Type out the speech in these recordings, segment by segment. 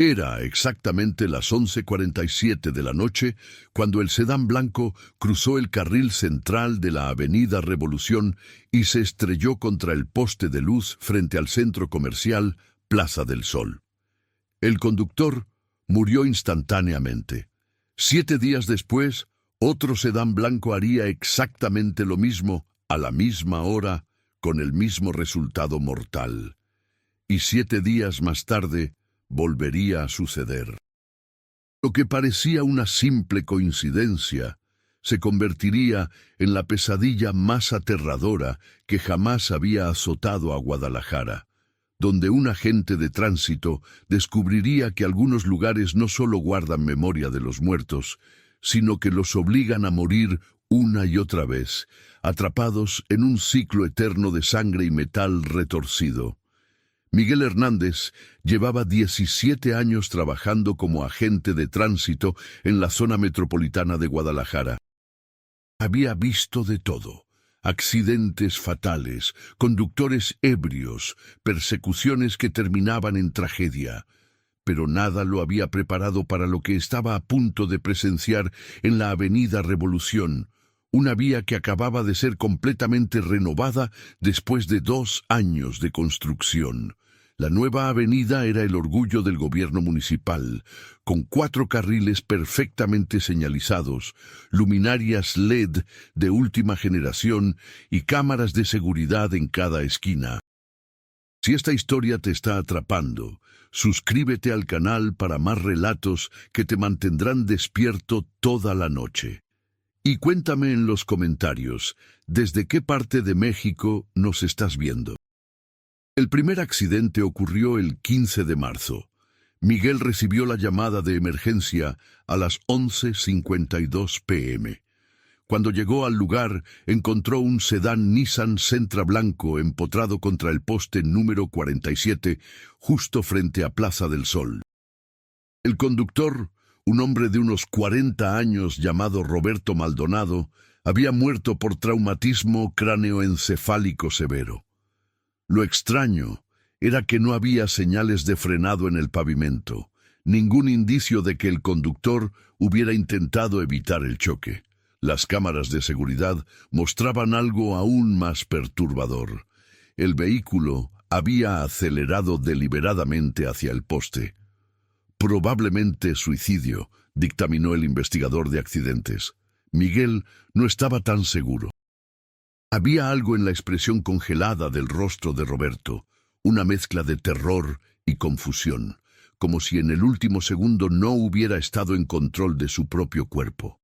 Era exactamente las 11:47 de la noche cuando el sedán blanco cruzó el carril central de la Avenida Revolución y se estrelló contra el poste de luz frente al centro comercial Plaza del Sol. El conductor murió instantáneamente. 7 días después, otro sedán blanco haría exactamente lo mismo, a la misma hora, con el mismo resultado mortal. Y 7 días más tarde, volvería a suceder. Lo que parecía una simple coincidencia se convertiría en la pesadilla más aterradora que jamás había azotado a Guadalajara, donde un agente de tránsito descubriría que algunos lugares no solo guardan memoria de los muertos, sino que los obligan a morir una y otra vez, atrapados en un ciclo eterno de sangre y metal retorcido. Miguel Hernández llevaba 17 años trabajando como agente de tránsito en la zona metropolitana de Guadalajara. Había visto de todo: accidentes fatales, conductores ebrios, persecuciones que terminaban en tragedia. Pero nada lo había preparado para lo que estaba a punto de presenciar en la Avenida Revolución, una vía que acababa de ser completamente renovada después de 2 años de construcción. La nueva avenida era el orgullo del gobierno municipal, con 4 carriles perfectamente señalizados, luminarias LED de última generación y cámaras de seguridad en cada esquina. Si esta historia te está atrapando, suscríbete al canal para más relatos que te mantendrán despierto toda la noche. Y cuéntame en los comentarios, ¿desde qué parte de México nos estás viendo? El primer accidente ocurrió el 15 de marzo. Miguel recibió la llamada de emergencia a las 11:52 p.m. Cuando llegó al lugar, encontró un sedán Nissan Sentra blanco empotrado contra el poste número 47, justo frente a Plaza del Sol. El conductor, un hombre de unos 40 años llamado Roberto Maldonado, había muerto por traumatismo cráneoencefálico severo. Lo extraño era que no había señales de frenado en el pavimento, ningún indicio de que el conductor hubiera intentado evitar el choque. Las cámaras de seguridad mostraban algo aún más perturbador. El vehículo había acelerado deliberadamente hacia el poste. Probablemente suicidio, dictaminó el investigador de accidentes. Miguel no estaba tan seguro. Había algo en la expresión congelada del rostro de Roberto, una mezcla de terror y confusión, como si en el último segundo no hubiera estado en control de su propio cuerpo.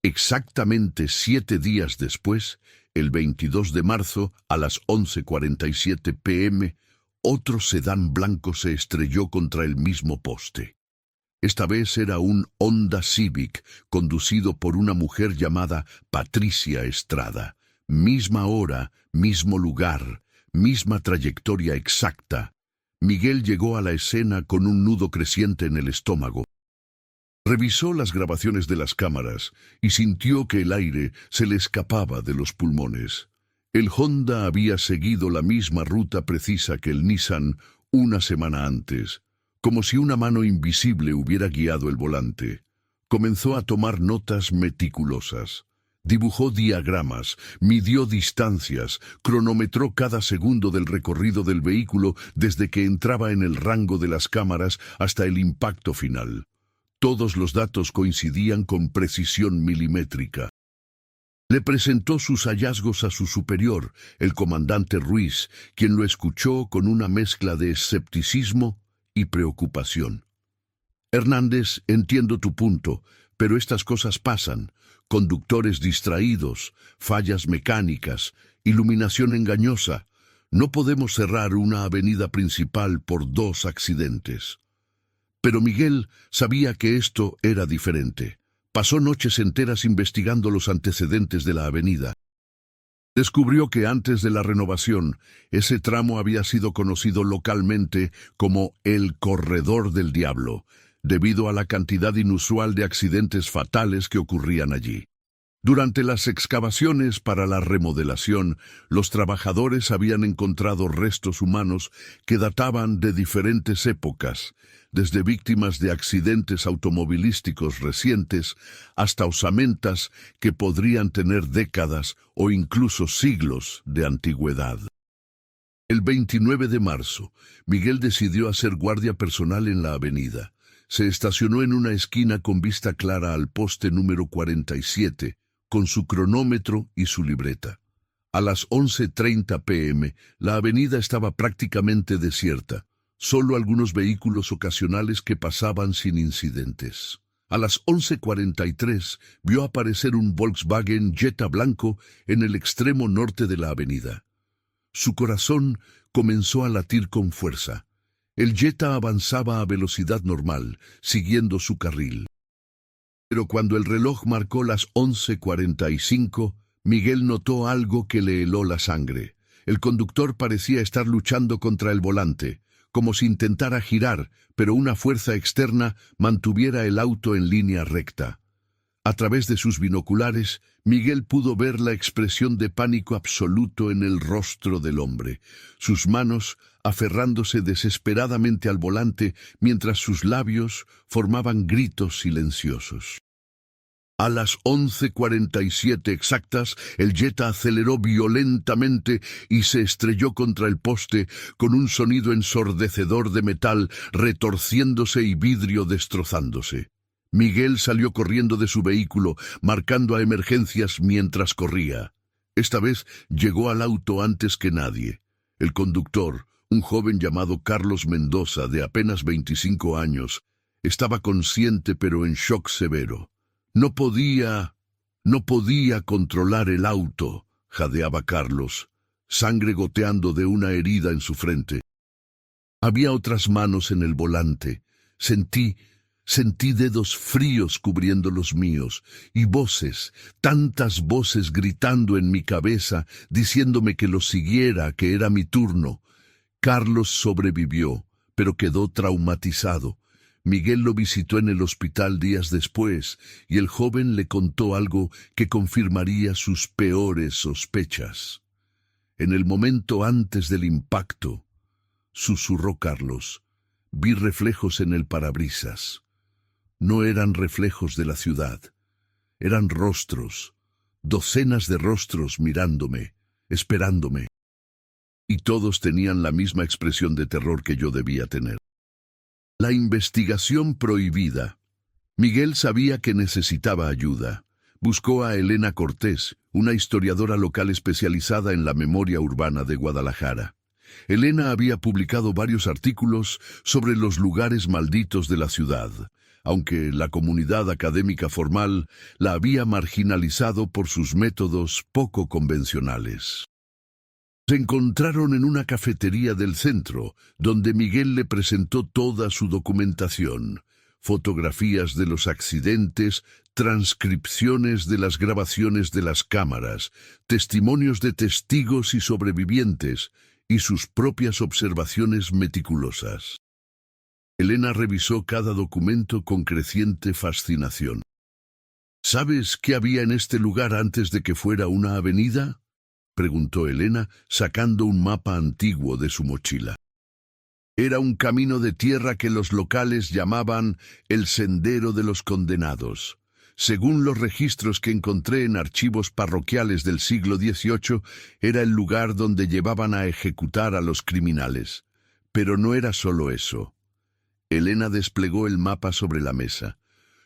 Exactamente 7 días después, el 22 de marzo, a las 11:47 p.m., otro sedán blanco se estrelló contra el mismo poste. Esta vez era un Honda Civic conducido por una mujer llamada Patricia Estrada. Misma hora, mismo lugar, misma trayectoria exacta. Miguel llegó a la escena con un nudo creciente en el estómago. Revisó las grabaciones de las cámaras y sintió que el aire se le escapaba de los pulmones. El Honda había seguido la misma ruta precisa que el Nissan una semana antes, como si una mano invisible hubiera guiado el volante. Comenzó a tomar notas meticulosas. Dibujó diagramas, midió distancias, cronometró cada segundo del recorrido del vehículo desde que entraba en el rango de las cámaras hasta el impacto final. Todos los datos coincidían con precisión milimétrica. Le presentó sus hallazgos a su superior, el comandante Ruiz, quien lo escuchó con una mezcla de escepticismo y preocupación. Hernández, entiendo tu punto, pero estas cosas pasan. Conductores distraídos, fallas mecánicas, iluminación engañosa. No podemos cerrar una avenida principal por 2 accidentes. Pero Miguel sabía que esto era diferente. Pasó noches enteras investigando los antecedentes de la avenida. Descubrió que antes de la renovación, ese tramo había sido conocido localmente como el Corredor del Diablo, debido a la cantidad inusual de accidentes fatales que ocurrían allí. Durante las excavaciones para la remodelación, los trabajadores habían encontrado restos humanos que databan de diferentes épocas, desde víctimas de accidentes automovilísticos recientes hasta osamentas que podrían tener décadas o incluso siglos de antigüedad. El 29 de marzo, Miguel decidió hacer guardia personal en la avenida. Se estacionó en una esquina con vista clara al poste número 47, con su cronómetro y su libreta. A las 11:30 p.m., la avenida estaba prácticamente desierta, solo algunos vehículos ocasionales que pasaban sin incidentes. A las 11:43 vio aparecer un Volkswagen Jetta blanco en el extremo norte de la avenida. Su corazón comenzó a latir con fuerza. El Jetta avanzaba a velocidad normal, siguiendo su carril. Pero cuando el reloj marcó las 11:45, Miguel notó algo que le heló la sangre. El conductor parecía estar luchando contra el volante, como si intentara girar, pero una fuerza externa mantuviera el auto en línea recta. A través de sus binoculares, Miguel pudo ver la expresión de pánico absoluto en el rostro del hombre, sus manos aferrándose desesperadamente al volante mientras sus labios formaban gritos silenciosos. A las 11:47 exactas, el Jetta aceleró violentamente y se estrelló contra el poste con un sonido ensordecedor de metal retorciéndose y vidrio destrozándose. Miguel salió corriendo de su vehículo, marcando a emergencias mientras corría. Esta vez llegó al auto antes que nadie. El conductor, un joven llamado Carlos Mendoza, de apenas 25 años, estaba consciente pero en shock severo. No podía controlar el auto, jadeaba Carlos, sangre goteando de una herida en su frente. Había otras manos en el volante. Sentí dedos fríos cubriendo los míos, y voces, tantas voces gritando en mi cabeza, diciéndome que lo siguiera, que era mi turno. Carlos sobrevivió, pero quedó traumatizado. Miguel lo visitó en el hospital días después, y el joven le contó algo que confirmaría sus peores sospechas. En el momento antes del impacto, susurró Carlos, vi reflejos en el parabrisas. No eran reflejos de la ciudad, eran rostros, docenas de rostros mirándome, esperándome. Y todos tenían la misma expresión de terror que yo debía tener. La investigación prohibida. Miguel sabía que necesitaba ayuda. Buscó a Elena Cortés, una historiadora local especializada en la memoria urbana de Guadalajara. Elena había publicado varios artículos sobre los lugares malditos de la ciudad, aunque la comunidad académica formal la había marginalizado por sus métodos poco convencionales. Se encontraron en una cafetería del centro, donde Miguel le presentó toda su documentación, fotografías de los accidentes, transcripciones de las grabaciones de las cámaras, testimonios de testigos y sobrevivientes, y sus propias observaciones meticulosas. Elena revisó cada documento con creciente fascinación. ¿Sabes qué había en este lugar antes de que fuera una avenida?, preguntó Elena, sacando un mapa antiguo de su mochila. Era un camino de tierra que los locales llamaban el Sendero de los Condenados. Según los registros que encontré en archivos parroquiales del siglo XVIII, era el lugar donde llevaban a ejecutar a los criminales. Pero no era solo eso. Elena desplegó el mapa sobre la mesa.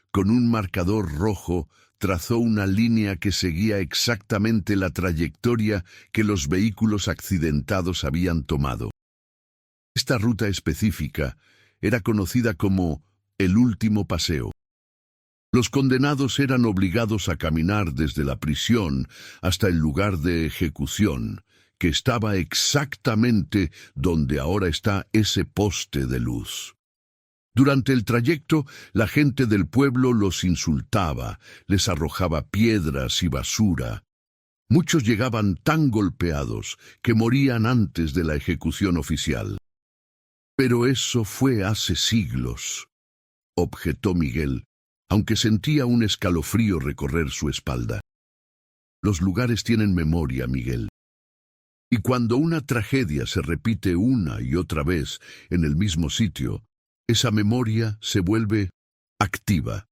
Con un marcador rojo, trazó una línea que seguía exactamente la trayectoria que los vehículos accidentados habían tomado. Esta ruta específica era conocida como el último paseo. Los condenados eran obligados a caminar desde la prisión hasta el lugar de ejecución, que estaba exactamente donde ahora está ese poste de luz. Durante el trayecto, la gente del pueblo los insultaba, les arrojaba piedras y basura. Muchos llegaban tan golpeados que morían antes de la ejecución oficial. Pero eso fue hace siglos, objetó Miguel, aunque sentía un escalofrío recorrer su espalda. Los lugares tienen memoria, Miguel. Y cuando una tragedia se repite una y otra vez en el mismo sitio, esa memoria se vuelve activa.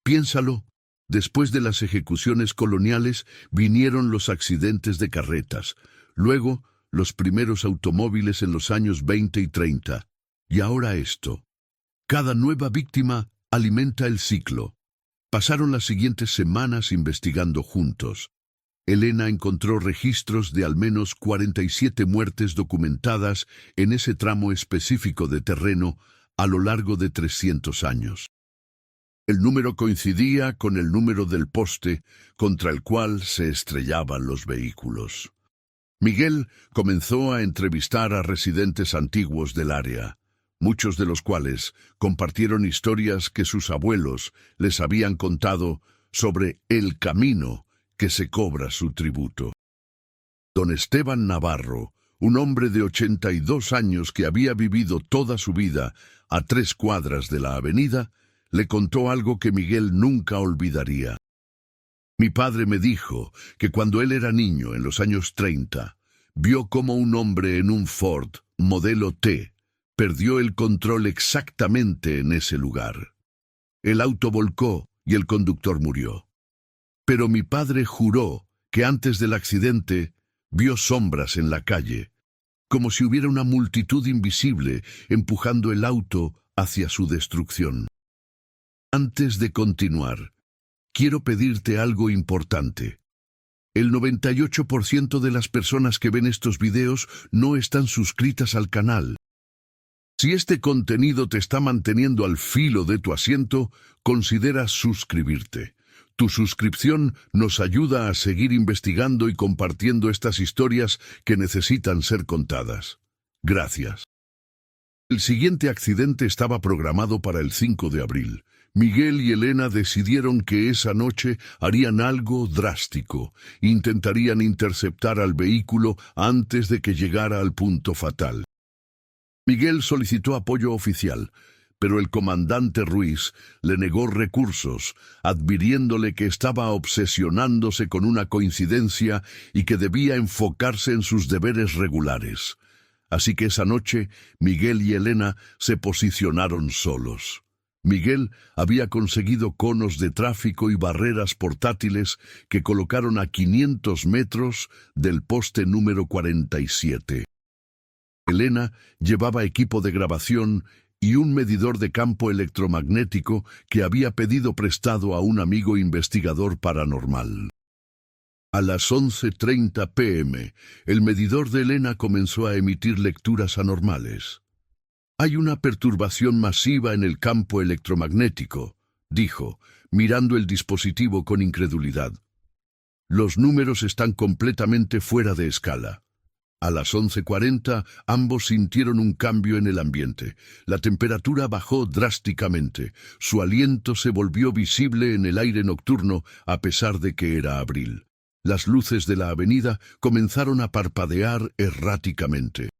Piénsalo, después de las ejecuciones coloniales vinieron los accidentes de carretas, luego los primeros automóviles en los años 20 y 30, y ahora esto. Cada nueva víctima alimenta el ciclo. Pasaron las siguientes semanas investigando juntos. Elena encontró registros de al menos 47 muertes documentadas en ese tramo específico de terreno a lo largo de 300 años. El número coincidía con el número del poste contra el cual se estrellaban los vehículos. Miguel comenzó a entrevistar a residentes antiguos del área, muchos de los cuales compartieron historias que sus abuelos les habían contado sobre el camino que se cobra su tributo. Don Esteban Navarro, un hombre de 82 años que había vivido toda su vida a 3 cuadras de la avenida, le contó algo que Miguel nunca olvidaría. Mi padre me dijo que cuando él era niño, en los años 30, vio cómo un hombre en un Ford modelo T perdió el control exactamente en ese lugar. El auto volcó y el conductor murió. Pero mi padre juró que antes del accidente vio sombras en la calle, como si hubiera una multitud invisible empujando el auto hacia su destrucción. Antes de continuar, quiero pedirte algo importante. El 98% de las personas que ven estos videos no están suscritas al canal. Si este contenido te está manteniendo al filo de tu asiento, considera suscribirte. Tu suscripción nos ayuda a seguir investigando y compartiendo estas historias que necesitan ser contadas. Gracias. El siguiente accidente estaba programado para el 5 de abril. Miguel y Elena decidieron que esa noche harían algo drástico. Intentarían interceptar al vehículo antes de que llegara al punto fatal. Miguel solicitó apoyo oficial, pero el comandante Ruiz le negó recursos, adviriéndole que estaba obsesionándose con una coincidencia y que debía enfocarse en sus deberes regulares. Así que esa noche, Miguel y Elena se posicionaron solos. Miguel había conseguido conos de tráfico y barreras portátiles que colocaron a 500 metros del poste número 47. Elena llevaba equipo de grabación y un medidor de campo electromagnético que había pedido prestado a un amigo investigador paranormal. A las 11:30 p.m., el medidor de Elena comenzó a emitir lecturas anormales. «Hay una perturbación masiva en el campo electromagnético», dijo, mirando el dispositivo con incredulidad. «Los números están completamente fuera de escala». A las 11:40, ambos sintieron un cambio en el ambiente. La temperatura bajó drásticamente. Su aliento se volvió visible en el aire nocturno a pesar de que era abril. Las luces de la avenida comenzaron a parpadear erráticamente.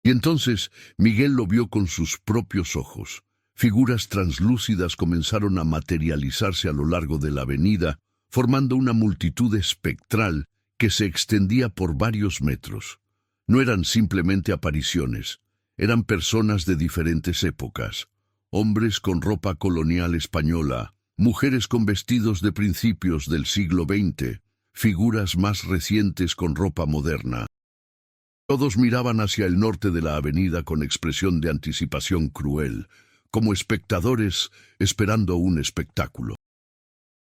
Y entonces Miguel lo vio con sus propios ojos. Figuras translúcidas comenzaron a materializarse a lo largo de la avenida, formando una multitud espectral que se extendía por varios metros. No eran simplemente apariciones, eran personas de diferentes épocas. Hombres con ropa colonial española, mujeres con vestidos de principios del siglo XX, figuras más recientes con ropa moderna. Todos miraban hacia el norte de la avenida con expresión de anticipación cruel, como espectadores esperando un espectáculo.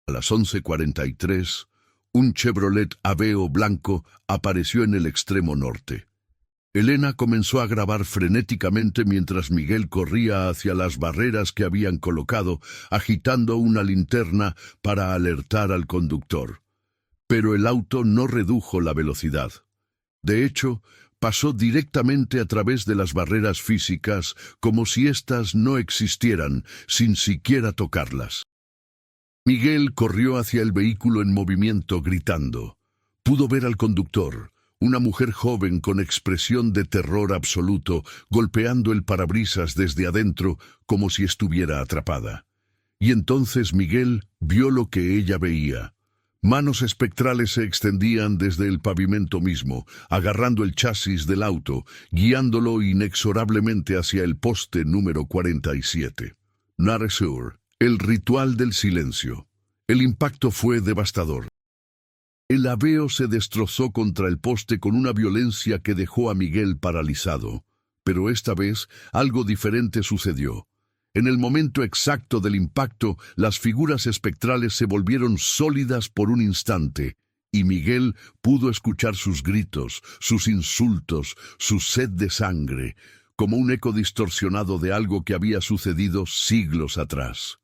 A las 11:43, un Chevrolet Aveo blanco apareció en el extremo norte. Elena comenzó a grabar frenéticamente mientras Miguel corría hacia las barreras que habían colocado, agitando una linterna para alertar al conductor. Pero el auto no redujo la velocidad. De hecho, pasó directamente a través de las barreras físicas como si éstas no existieran, sin siquiera tocarlas. Miguel corrió hacia el vehículo en movimiento gritando. Pudo ver al conductor, una mujer joven con expresión de terror absoluto, golpeando el parabrisas desde adentro como si estuviera atrapada. Y entonces Miguel vio lo que ella veía. Manos espectrales se extendían desde el pavimento mismo, agarrando el chasis del auto, guiándolo inexorablemente hacia el poste número 47. Naresur, el ritual del silencio. El impacto fue devastador. El aveo se destrozó contra el poste con una violencia que dejó a Miguel paralizado. Pero esta vez algo diferente sucedió. En el momento exacto del impacto, las figuras espectrales se volvieron sólidas por un instante, y Miguel pudo escuchar sus gritos, sus insultos, su sed de sangre, como un eco distorsionado de algo que había sucedido siglos atrás.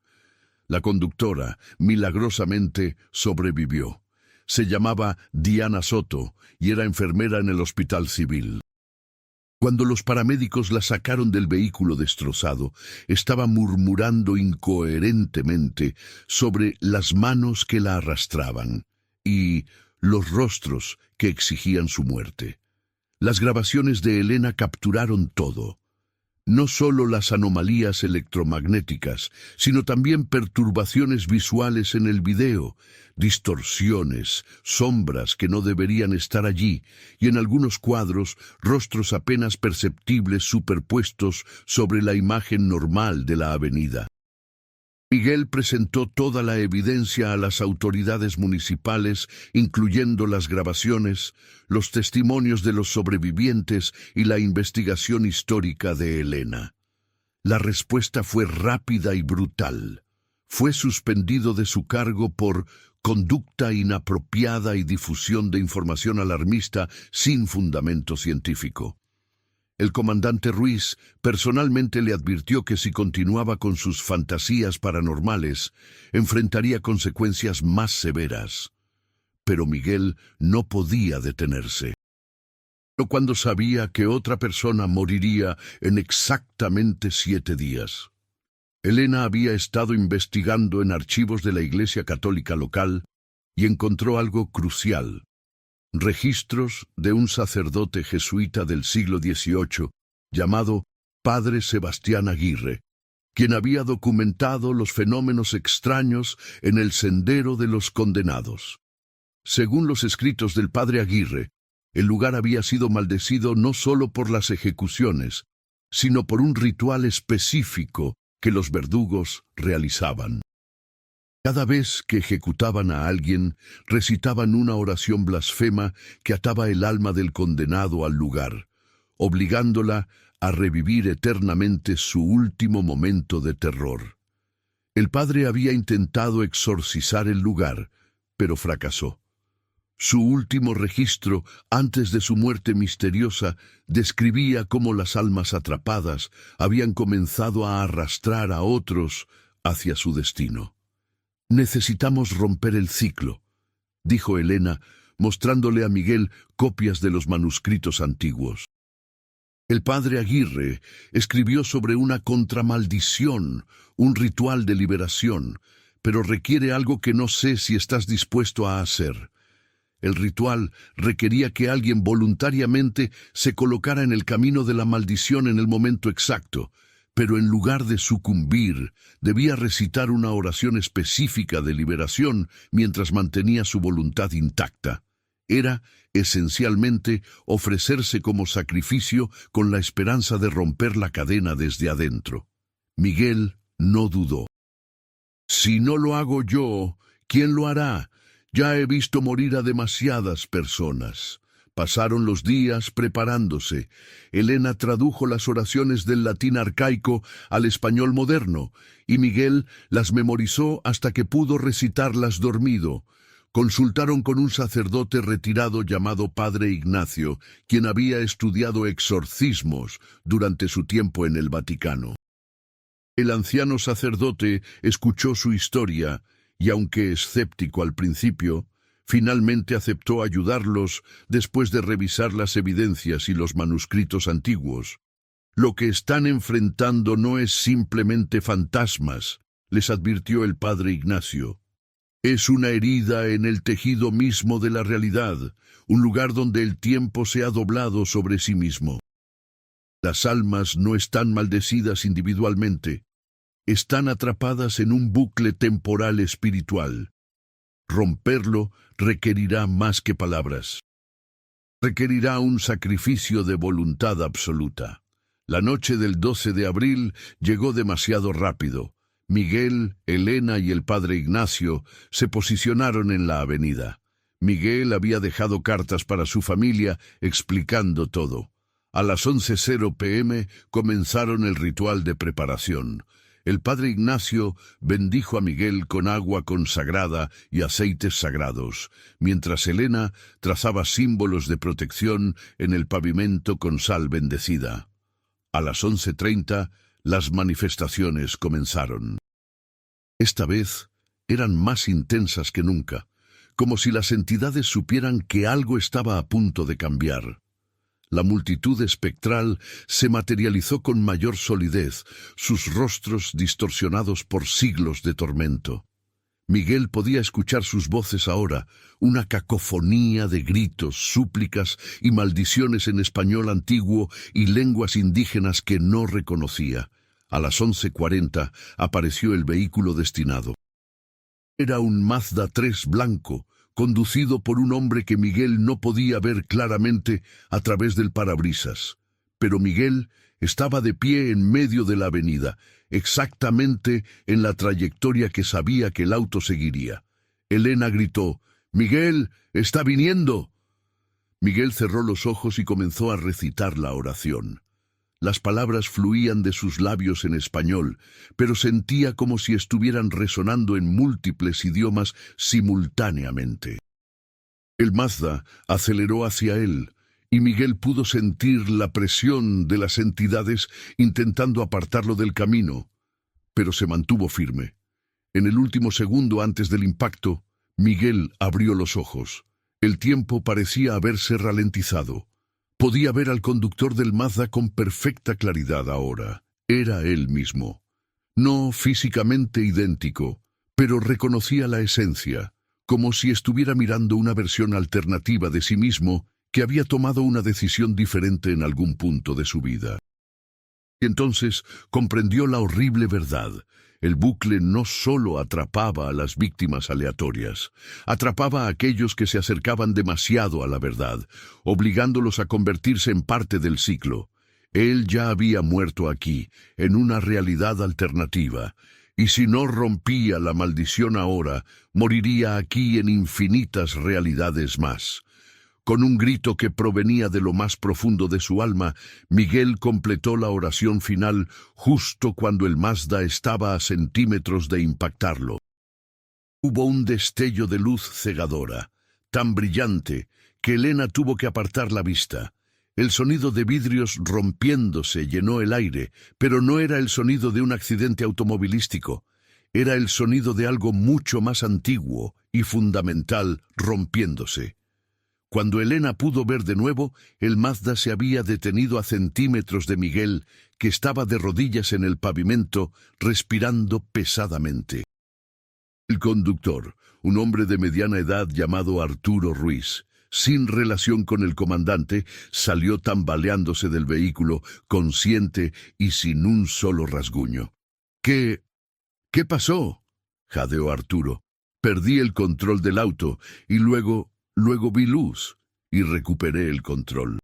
La conductora, milagrosamente, sobrevivió. Se llamaba Diana Soto y era enfermera en el hospital civil. Cuando los paramédicos la sacaron del vehículo destrozado, estaba murmurando incoherentemente sobre las manos que la arrastraban y los rostros que exigían su muerte. Las grabaciones de Elena capturaron todo. No solo las anomalías electromagnéticas, sino también perturbaciones visuales en el video, distorsiones, sombras que no deberían estar allí, y en algunos cuadros, rostros apenas perceptibles superpuestos sobre la imagen normal de la avenida. Miguel presentó toda la evidencia a las autoridades municipales, incluyendo las grabaciones, los testimonios de los sobrevivientes y la investigación histórica de Elena. La respuesta fue rápida y brutal. Fue suspendido de su cargo por conducta inapropiada y difusión de información alarmista sin fundamento científico. El comandante Ruiz personalmente le advirtió que si continuaba con sus fantasías paranormales, enfrentaría consecuencias más severas. Pero Miguel no podía detenerse. Pero cuando sabía que otra persona moriría en exactamente 7 días. Elena había estado investigando en archivos de la Iglesia Católica local y encontró algo crucial. Registros de un sacerdote jesuita del siglo XVIII llamado Padre Sebastián Aguirre, quien había documentado los fenómenos extraños en el Sendero de los Condenados. Según los escritos del Padre Aguirre, el lugar había sido maldecido no solo por las ejecuciones, sino por un ritual específico que los verdugos realizaban. Cada vez que ejecutaban a alguien, recitaban una oración blasfema que ataba el alma del condenado al lugar, obligándola a revivir eternamente su último momento de terror. El padre había intentado exorcizar el lugar, pero fracasó. Su último registro, antes de su muerte misteriosa, describía cómo las almas atrapadas habían comenzado a arrastrar a otros hacia su destino. «Necesitamos romper el ciclo», dijo Elena, mostrándole a Miguel copias de los manuscritos antiguos. El padre Aguirre escribió sobre una contramaldición, un ritual de liberación, pero requiere algo que no sé si estás dispuesto a hacer. El ritual requería que alguien voluntariamente se colocara en el camino de la maldición en el momento exacto, pero en lugar de sucumbir, debía recitar una oración específica de liberación mientras mantenía su voluntad intacta. Era, esencialmente, ofrecerse como sacrificio con la esperanza de romper la cadena desde adentro. Miguel no dudó. «Si no lo hago yo, ¿quién lo hará? Ya he visto morir a demasiadas personas». Pasaron los días preparándose. Elena tradujo las oraciones del latín arcaico al español moderno, y Miguel las memorizó hasta que pudo recitarlas dormido. Consultaron con un sacerdote retirado llamado Padre Ignacio, quien había estudiado exorcismos durante su tiempo en el Vaticano. El anciano sacerdote escuchó su historia, y aunque escéptico al principio, finalmente aceptó ayudarlos después de revisar las evidencias y los manuscritos antiguos. «Lo que están enfrentando no es simplemente fantasmas», les advirtió el padre Ignacio. «Es una herida en el tejido mismo de la realidad, un lugar donde el tiempo se ha doblado sobre sí mismo. Las almas no están maldecidas individualmente, están atrapadas en un bucle temporal espiritual. Romperlo requerirá más que palabras. Requerirá un sacrificio de voluntad absoluta. La noche del 12 de abril llegó demasiado rápido. Miguel, Elena y el padre Ignacio se posicionaron en la avenida. Miguel había dejado cartas para su familia explicando todo. A las 11:00 p.m. comenzaron el ritual de preparación. El padre Ignacio bendijo a Miguel con agua consagrada y aceites sagrados, mientras Elena trazaba símbolos de protección en el pavimento con sal bendecida. A las 11:30, las manifestaciones comenzaron. Esta vez eran más intensas que nunca, como si las entidades supieran que algo estaba a punto de cambiar. La multitud espectral se materializó con mayor solidez, sus rostros distorsionados por siglos de tormento. Miguel podía escuchar sus voces ahora, una cacofonía de gritos, súplicas y maldiciones en español antiguo y lenguas indígenas que no reconocía. A las 11:40 apareció el vehículo destinado. Era un Mazda 3 blanco, conducido por un hombre que Miguel no podía ver claramente a través del parabrisas. Pero Miguel estaba de pie en medio de la avenida, exactamente en la trayectoria que sabía que el auto seguiría. Elena gritó: «¡Miguel, está viniendo!». Miguel cerró los ojos y comenzó a recitar la oración. Las palabras fluían de sus labios en español, pero sentía como si estuvieran resonando en múltiples idiomas simultáneamente. El Mazda aceleró hacia él, y Miguel pudo sentir la presión de las entidades intentando apartarlo del camino, pero se mantuvo firme. En el último segundo antes del impacto, Miguel abrió los ojos. El tiempo parecía haberse ralentizado. Podía ver al conductor del Mazda con perfecta claridad ahora. Era él mismo. No físicamente idéntico, pero reconocía la esencia, como si estuviera mirando una versión alternativa de sí mismo que había tomado una decisión diferente en algún punto de su vida. Y entonces comprendió la horrible verdad. El bucle no solo atrapaba a las víctimas aleatorias, atrapaba a aquellos que se acercaban demasiado a la verdad, obligándolos a convertirse en parte del ciclo. Él ya había muerto aquí, en una realidad alternativa, y si no rompía la maldición ahora, moriría aquí en infinitas realidades más. Con un grito que provenía de lo más profundo de su alma, Miguel completó la oración final justo cuando el Mazda estaba a centímetros de impactarlo. Hubo un destello de luz cegadora, tan brillante que Elena tuvo que apartar la vista. El sonido de vidrios rompiéndose llenó el aire, pero no era el sonido de un accidente automovilístico. Era el sonido de algo mucho más antiguo y fundamental rompiéndose. Cuando Elena pudo ver de nuevo, el Mazda se había detenido a centímetros de Miguel, que estaba de rodillas en el pavimento, respirando pesadamente. El conductor, un hombre de mediana edad llamado Arturo Ruiz, sin relación con el comandante, salió tambaleándose del vehículo, consciente y sin un solo rasguño. ¿Qué pasó?», jadeó Arturo. «Perdí el control del auto y luego vi luz y recuperé el control».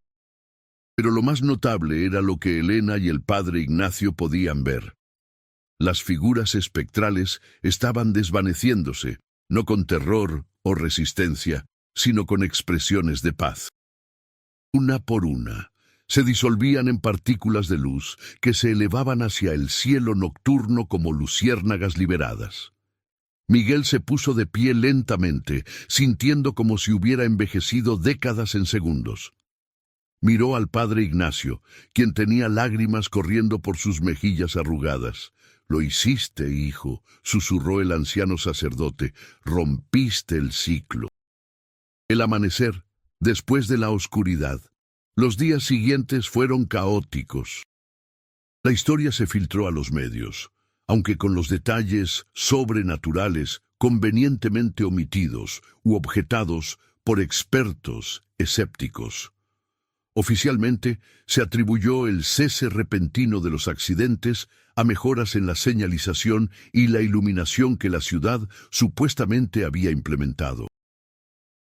Pero lo más notable era lo que Elena y el padre Ignacio podían ver. Las figuras espectrales estaban desvaneciéndose, no con terror o resistencia, sino con expresiones de paz. Una por una, se disolvían en partículas de luz que se elevaban hacia el cielo nocturno como luciérnagas liberadas. Miguel se puso de pie lentamente, sintiendo como si hubiera envejecido décadas en segundos. Miró al padre Ignacio, quien tenía lágrimas corriendo por sus mejillas arrugadas. «Lo hiciste, hijo», susurró el anciano sacerdote, «rompiste el ciclo». El amanecer, después de la oscuridad. Los días siguientes fueron caóticos. La historia se filtró a los medios, aunque con los detalles sobrenaturales convenientemente omitidos u objetados por expertos escépticos. Oficialmente, se atribuyó el cese repentino de los accidentes a mejoras en la señalización y la iluminación que la ciudad supuestamente había implementado.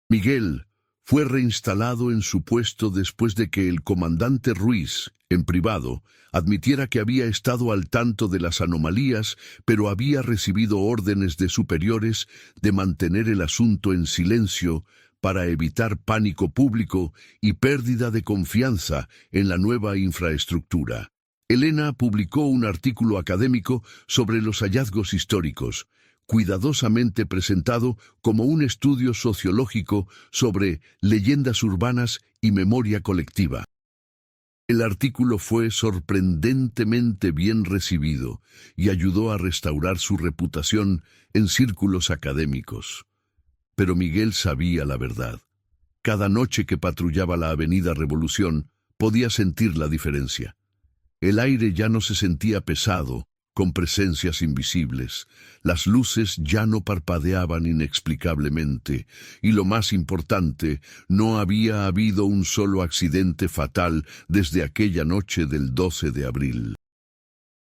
Miguel fue reinstalado en su puesto después de que el comandante Ruiz, en privado, admitiera que había estado al tanto de las anomalías, pero había recibido órdenes de superiores de mantener el asunto en silencio para evitar pánico público y pérdida de confianza en la nueva infraestructura. Elena publicó un artículo académico sobre los hallazgos históricos, cuidadosamente presentado como un estudio sociológico sobre leyendas urbanas y memoria colectiva. El artículo fue sorprendentemente bien recibido y ayudó a restaurar su reputación en círculos académicos. Pero Miguel sabía la verdad. Cada noche que patrullaba la Avenida Revolución, podía sentir la diferencia. El aire ya no se sentía pesado, con presencias invisibles. Las luces ya no parpadeaban inexplicablemente, y lo más importante, no había habido un solo accidente fatal desde aquella noche del 12 de abril.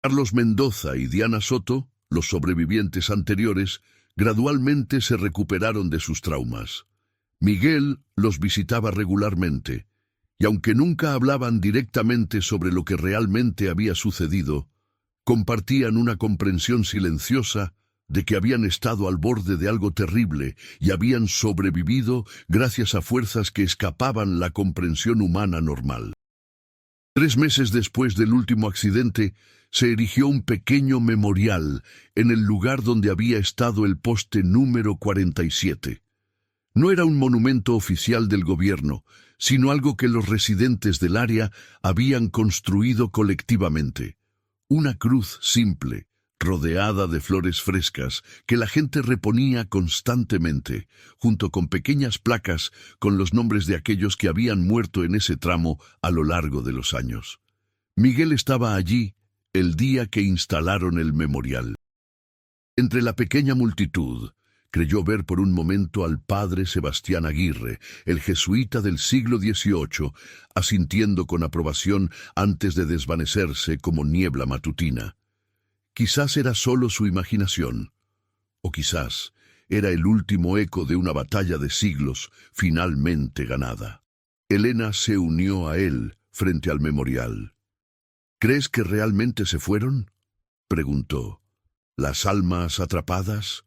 Carlos Mendoza y Diana Soto, los sobrevivientes anteriores, gradualmente se recuperaron de sus traumas. Miguel los visitaba regularmente, y aunque nunca hablaban directamente sobre lo que realmente había sucedido, compartían una comprensión silenciosa de que habían estado al borde de algo terrible y habían sobrevivido gracias a fuerzas que escapaban la comprensión humana normal. 3 meses después del último accidente, se erigió un pequeño memorial en el lugar donde había estado el poste número 47. No era un monumento oficial del gobierno, sino algo que los residentes del área habían construido colectivamente. Una cruz simple, rodeada de flores frescas, que la gente reponía constantemente, junto con pequeñas placas con los nombres de aquellos que habían muerto en ese tramo a lo largo de los años. Miguel estaba allí el día que instalaron el memorial. Entre la pequeña multitud, creyó ver por un momento al padre Sebastián Aguirre, el jesuita del siglo XVIII, asintiendo con aprobación antes de desvanecerse como niebla matutina. Quizás era solo su imaginación, o quizás era el último eco de una batalla de siglos finalmente ganada. Elena se unió a él frente al memorial. ¿Crees que realmente se fueron?, preguntó. ¿Las almas atrapadas?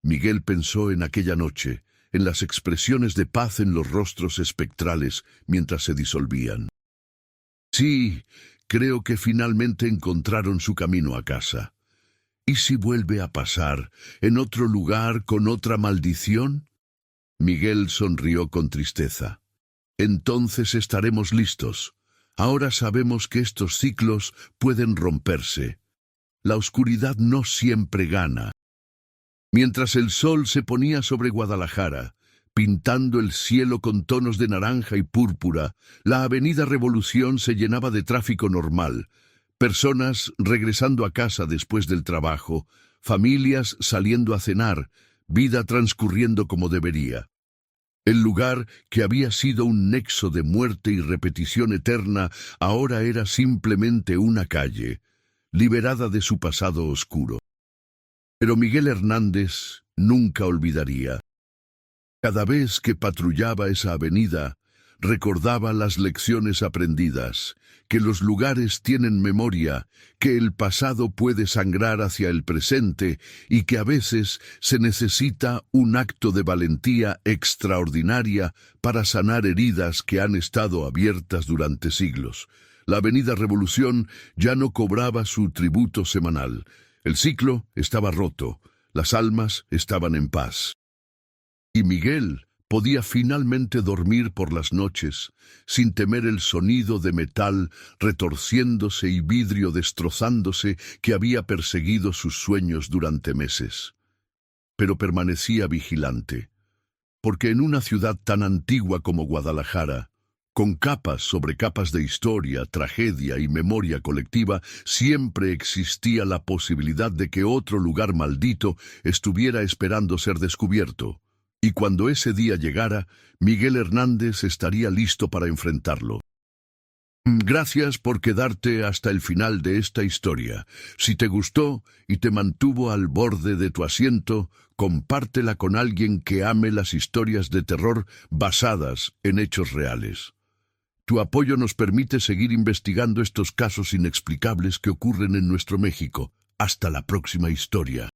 Miguel pensó en aquella noche, en las expresiones de paz en los rostros espectrales mientras se disolvían. Sí, creo que finalmente encontraron su camino a casa. ¿Y si vuelve a pasar en otro lugar con otra maldición? Miguel sonrió con tristeza. Entonces estaremos listos. Ahora sabemos que estos ciclos pueden romperse. La oscuridad no siempre gana. Mientras el sol se ponía sobre Guadalajara, pintando el cielo con tonos de naranja y púrpura, la Avenida Revolución se llenaba de tráfico normal, personas regresando a casa después del trabajo, familias saliendo a cenar, vida transcurriendo como debería. El lugar, que había sido un nexo de muerte y repetición eterna, ahora era simplemente una calle, liberada de su pasado oscuro. Pero Miguel Hernández nunca olvidaría. Cada vez que patrullaba esa avenida, recordaba las lecciones aprendidas, que los lugares tienen memoria, que el pasado puede sangrar hacia el presente y que a veces se necesita un acto de valentía extraordinaria para sanar heridas que han estado abiertas durante siglos. La Avenida Revolución ya no cobraba su tributo semanal. El ciclo estaba roto, las almas estaban en paz. Y Miguel podía finalmente dormir por las noches, sin temer el sonido de metal retorciéndose y vidrio destrozándose que había perseguido sus sueños durante meses. Pero permanecía vigilante, porque en una ciudad tan antigua como Guadalajara, con capas sobre capas de historia, tragedia y memoria colectiva, siempre existía la posibilidad de que otro lugar maldito estuviera esperando ser descubierto. Y cuando ese día llegara, Miguel Hernández estaría listo para enfrentarlo. Gracias por quedarte hasta el final de esta historia. Si te gustó y te mantuvo al borde de tu asiento, compártela con alguien que ame las historias de terror basadas en hechos reales. Tu apoyo nos permite seguir investigando estos casos inexplicables que ocurren en nuestro México. Hasta la próxima historia.